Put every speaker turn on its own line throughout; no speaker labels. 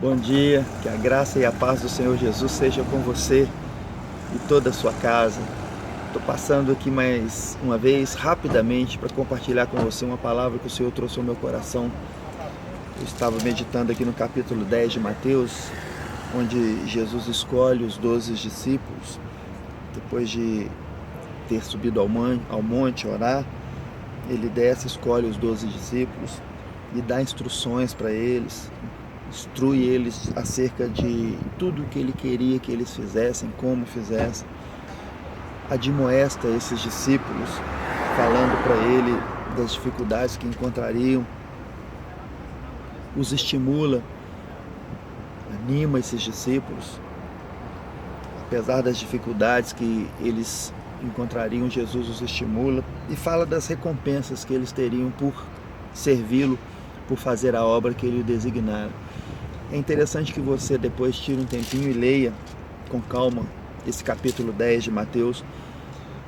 Bom dia, que a graça e a paz do Senhor Jesus seja com você e toda a sua casa. Estou passando aqui mais uma vez, rapidamente, para compartilhar com você uma palavra que o Senhor trouxe ao meu coração. Eu estava meditando aqui no capítulo 10 de Mateus, onde Jesus escolhe os 12 discípulos, depois de ter subido ao monte orar. Ele desce, escolhe os 12 discípulos e dá instruções para eles, instrui eles acerca de tudo o que ele queria que eles fizessem, como fizessem. Admoesta esses discípulos, falando para ele das dificuldades que encontrariam, os estimula, anima esses discípulos. Apesar das dificuldades que eles encontrariam, Jesus os estimula e fala das recompensas que eles teriam por servi-lo, por fazer a obra que ele designara. É interessante que você depois tire um tempinho e leia com calma esse capítulo 10 de Mateus.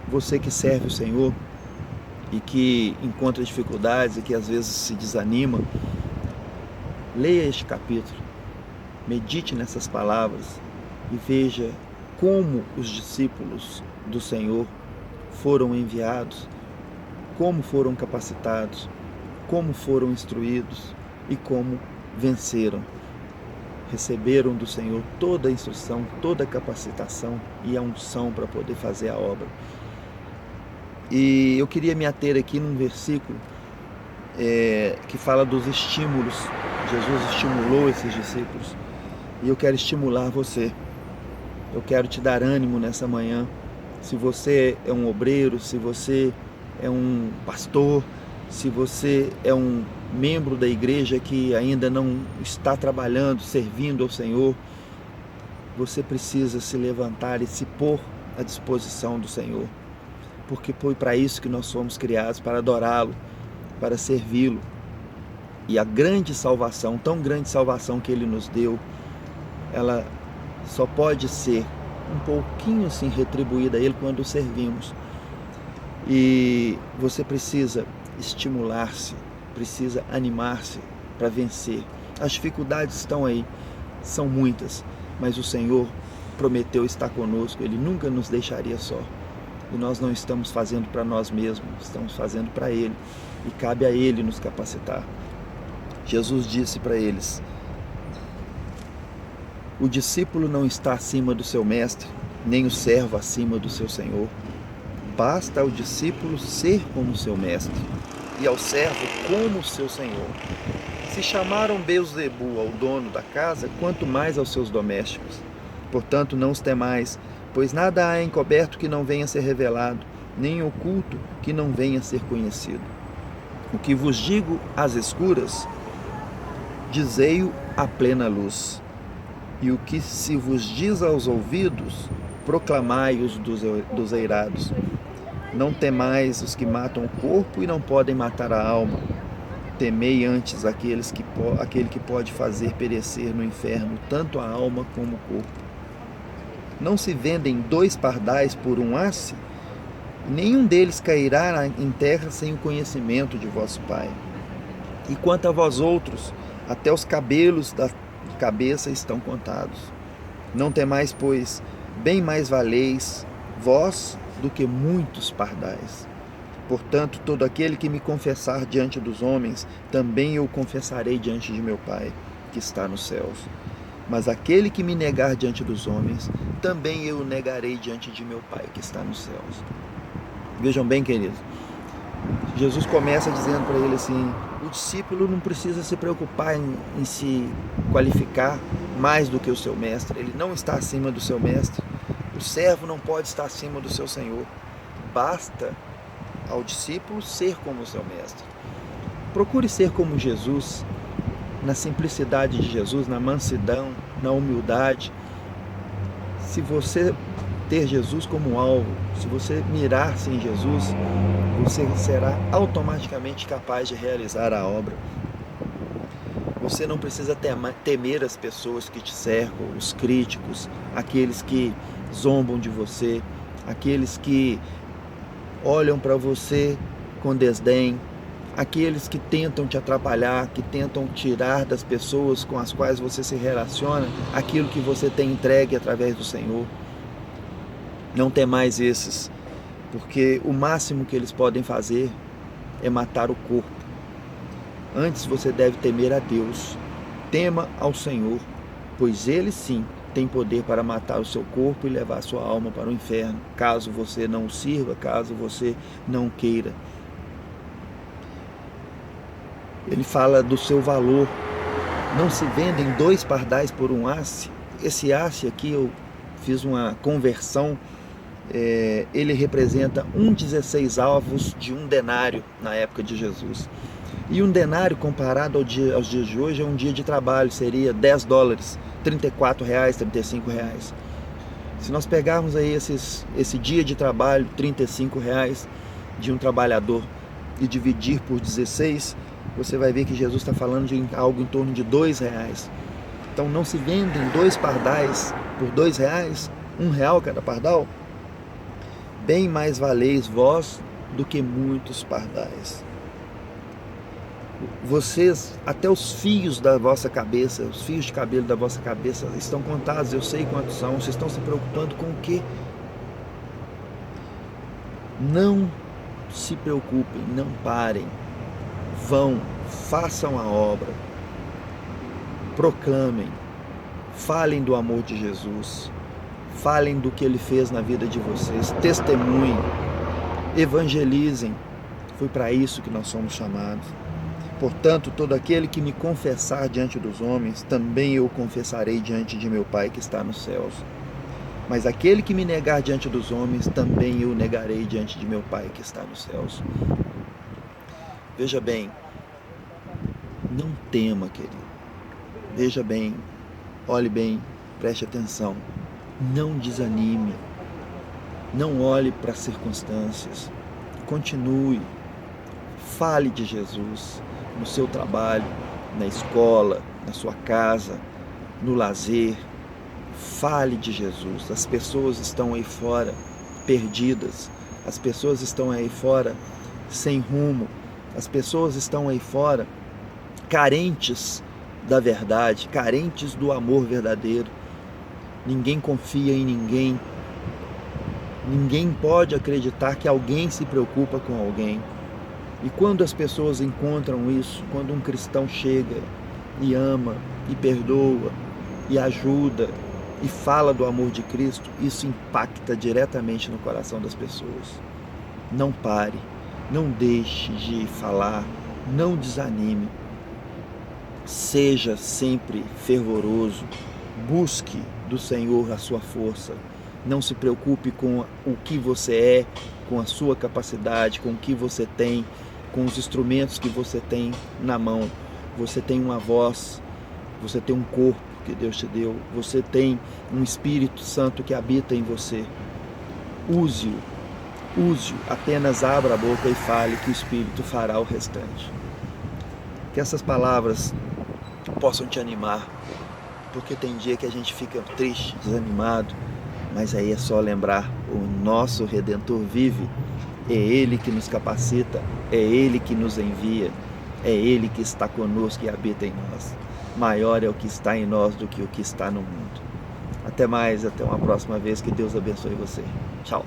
Você que serve o Senhor e que encontra dificuldades e que às vezes se desanima, leia este capítulo, medite nessas palavras e veja como os discípulos do Senhor foram enviados, como foram capacitados, como foram instruídos e como venceram. Receberam do Senhor toda a instrução, toda a capacitação e a unção para poder fazer a obra. E eu queria me ater aqui num versículo que fala dos estímulos. Jesus estimulou esses discípulos e eu quero estimular você. Eu quero te dar ânimo nessa manhã. Se você é um obreiro, se você é um pastor, se você é um membro da igreja que ainda não está trabalhando, servindo ao Senhor, você precisa se levantar e se pôr à disposição do Senhor, porque foi para isso que nós fomos criados, para adorá-lo, para servi-lo. E a grande salvação, tão grande salvação que Ele nos deu, ela só pode ser um pouquinho assim retribuída a Ele quando o servimos. E você precisa estimular-se, precisa animar-se para vencer. As dificuldades estão aí, são muitas, mas o Senhor prometeu estar conosco, Ele nunca nos deixaria só. E nós não estamos fazendo para nós mesmos, estamos fazendo para Ele, e cabe a Ele nos capacitar. Jesus disse para eles: o discípulo não está acima do seu mestre, nem o servo acima do seu senhor. Basta ao discípulo ser como seu mestre, e ao servo como o seu senhor. Se chamaram Beelzebu ao dono da casa, quanto mais aos seus domésticos. Portanto, não os temais, pois nada há encoberto que não venha a ser revelado, nem oculto que não venha a ser conhecido. O que vos digo às escuras, dizei-o à plena luz. E o que se vos diz aos ouvidos, proclamai-os dos eirados. Não temais os que matam o corpo e não podem matar a alma. Temei antes aquele que pode fazer perecer no inferno tanto a alma como o corpo. Não se vendem 2 pardais por um asse? Nenhum deles cairá em terra sem o conhecimento de vosso Pai. E quanto a vós outros, até os cabelos da cabeça estão contados. Não temais, pois, bem mais valeis vós do que muitos pardais. Portanto, todo aquele que me confessar diante dos homens, também eu confessarei diante de meu Pai, que está nos céus. Mas aquele que me negar diante dos homens, também eu o negarei diante de meu Pai, que está nos céus. Vejam bem, queridos, Jesus começa dizendo para ele assim: o discípulo não precisa se preocupar em se qualificar mais do que o seu mestre. Ele não está acima do seu mestre. O servo não pode estar acima do seu senhor. Basta ao discípulo ser como o seu mestre. Procure ser como Jesus, na simplicidade de Jesus, na mansidão, na humildade. Se você ter Jesus como alvo, se você mirar-se em Jesus, você será automaticamente capaz de realizar a obra. Você não precisa temer as pessoas que te cercam, os críticos, aqueles que zombam de você, aqueles que olham para você com desdém, aqueles que tentam te atrapalhar, que tentam tirar das pessoas com as quais você se relaciona aquilo que você tem entregue através do Senhor. Não tem mais esses, porque o máximo que eles podem fazer é matar o corpo. Antes você deve temer a Deus, tema ao Senhor, pois Ele sim tem poder para matar o seu corpo e levar a sua alma para o inferno, caso você não o sirva, caso você não queira. Ele fala do seu valor. Não se vendem 2 pardais por um asse. Esse asse aqui eu fiz uma conversão. Ele representa 16 avos de 1 denário na época de Jesus. E 1 denário comparado aos dias de hoje é um dia de trabalho, seria $10, R$34, R$35. Se nós pegarmos aí esse dia de trabalho, R$35 de um trabalhador, e dividir por 16, você vai ver que Jesus está falando de algo em torno de R$2. Então não se vendem 2 pardais por R$2, R$1 cada pardal. Bem mais valeis vós do que muitos pardais. Vocês, até os fios da vossa cabeça, os fios de cabelo da vossa cabeça estão contados, eu sei quantos são. Vocês estão se preocupando com o quê? Não se preocupem, não parem. Vão, façam a obra, proclamem, falem do amor de Jesus, falem do que Ele fez na vida de vocês, testemunhem, evangelizem. Foi para isso que nós somos chamados. Portanto, todo aquele que me confessar diante dos homens, também eu confessarei diante de meu Pai que está nos céus. Mas aquele que me negar diante dos homens, também eu negarei diante de meu Pai que está nos céus. Veja bem, não tema, querido. Veja bem, olhe bem, preste atenção. Não desanime. Não olhe para as circunstâncias. Continue. Fale de Jesus no seu trabalho, na escola, na sua casa, no lazer. Fale de Jesus. As pessoas estão aí fora perdidas. As pessoas estão aí fora sem rumo. As pessoas estão aí fora carentes da verdade, carentes do amor verdadeiro. Ninguém confia em ninguém. Ninguém pode acreditar que alguém se preocupa com alguém. E quando as pessoas encontram isso, quando um cristão chega e ama, e perdoa, e ajuda, e fala do amor de Cristo, isso impacta diretamente no coração das pessoas. Não pare, não deixe de falar, não desanime. Seja sempre fervoroso, busque do Senhor a sua força. Não se preocupe com o que você é, com a sua capacidade, com o que você tem, com os instrumentos que você tem na mão. Você tem uma voz, você tem um corpo que Deus te deu, você tem um Espírito Santo que habita em você. Use-o, apenas abra a boca e fale que o Espírito fará o restante. Que essas palavras possam te animar, porque tem dia que a gente fica triste, desanimado, mas aí é só lembrar, o nosso Redentor vive, é Ele que nos capacita, é Ele que nos envia, é Ele que está conosco e habita em nós. Maior é o que está em nós do que o que está no mundo. Até mais, até uma próxima vez, que Deus abençoe você. Tchau.